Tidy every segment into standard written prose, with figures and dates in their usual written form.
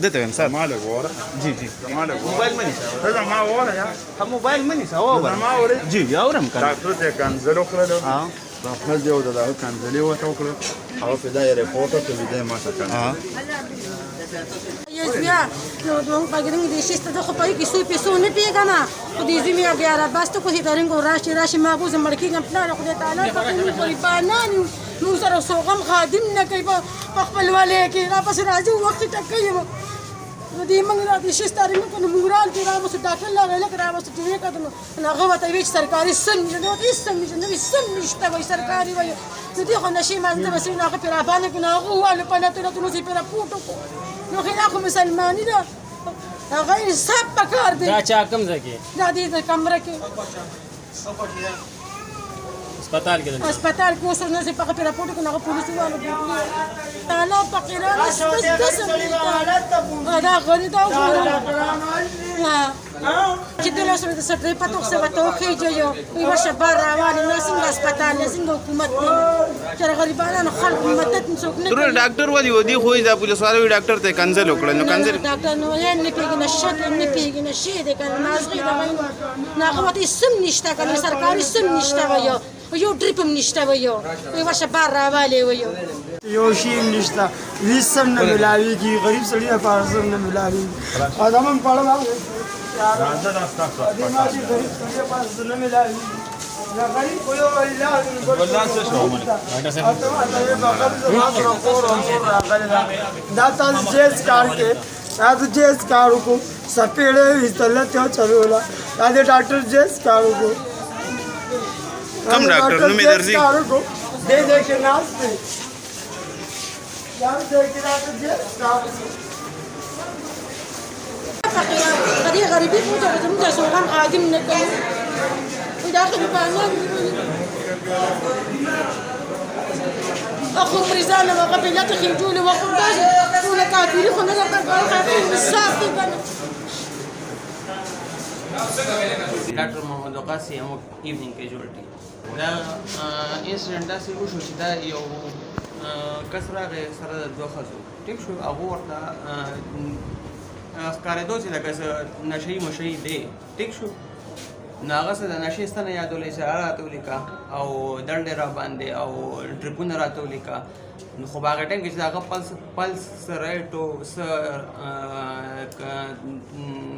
دته ویم سر ما له ګوره جی جی ما له ګوره موبایل منی سره ته زما وره یا هم موبایل منی سره او زما وره جی بیا اورم کنه ډاکټر ته کنځل وکړل ها خپل دیو دا کنځلې وته وکړل او په دا ریپورت ته دې ما څه کړ ها Yes, mia, no, don't pagin di sista to khopai ki sui piso ne piega na. To di zimi agara basto ko hitarin go rashi magu ze marki ngam plan ko de taala ko ni ko ibana ni mu sara sogam khadim na kai ba khpal wale ki ra pas raju waqt tak kai mo. To di mang na di sista rin ko mural ti ra mo dakal la gele ra mo ti ka to na gawa ta vich sarkari sun ni no isam ni no isam ni sta vai sarkari vai. To di khona shi man de basina ka pira bana ko na go wala pa na to no si pira puto ko. نو خلاكم مسلماني ده غير سابا كاردي دا چا کم ځکه دا دې کمره کې هسپتال کې ده هسپتال کې اوس نه سي په خپل راپورټ کې نه پولیس والو تعالی فقيران بس دا غري دا چې د لاس د سټري په توګه څه وته کېږي یو یو شبار روان نه څنګه هسپتال نه څنګه حکومت چې غریبانو خلک مدد څوک نه تر ډاکټر ودی خو دا پولیس والو ډاکټر ته کنځل وکړل نو کنځل ډاکټر نو نه پیګنه شت نه پیګنه شي د کنه نازغي دا نه قوتي سم نشته کنه سرکاري سم نشته وایو یو ډریپم نشته وایو یو شبار راواله وایو یو شی نشته وسم نه ملاوي کی غریب سړی په ارزم نه ملاوي ادم هم پړل راځه دا تاسو دې ما چې غریب سړی په ارزم نه ملاوي لا غریب کوی ولا ولدا څه شو دا تاسو جیس کار کې تاسو جیس کارو کو سپېړې وستل ته چلولا دا دې ډاکټر جیس کارو کو کم ډاکټر نو مې درځي کارو کو دې کې ناس دې یار دې کې ډاکټر جیس کارو غریب غریبي موږ ته سوغان خادم نه کوي داخل بانان اخو مرزانا وقبل لا تخرجوا وقرداج ولا كافرين خلنا نقول خافين بالساق ډاکټر محمد وقاصي هم ایوننګ کیجوالټي دا انسیډنټ داسې وشو چې دا یو کس راغی سره د دوه ښځو ټیک شو هغه ورته ښکارېدو چې لکه څه نشهیي مشهیي دی ټیک شو نو هغه څه د نشې ستنه یادولی چې هغه راته ولیکه او دنډې را باندې او ډریپونه راته ولیکه نو خو په هغه ټایم کې چې د هغه پلس څه رایټ او څه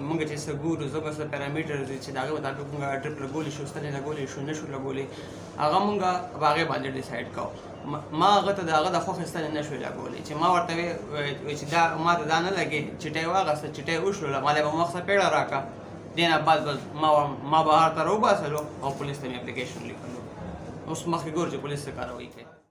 مونږ چې څه ګورو زموږ څه پیرامیټر دي چې د هغې مطابق مونږ ډریپ لګولی شو ستنې لګولی شو نه شو لګولی هغه مونږ په هغې باندې ډیسایډ کوو ما هغه ته د هغه د خوښې ستنې نه شوې لګولی چې ما ورته وی چې دا ما ته دا نه لګې چټۍ واغسته چټۍ وشلوله ما له به مخ څه پیړه راکړه دینا بعد ما بهر ته راوباسلو او پولیس ته مې اپلیکیشن لیکلو اوس مخکې ګورو چې پولیس څه کاروي کوي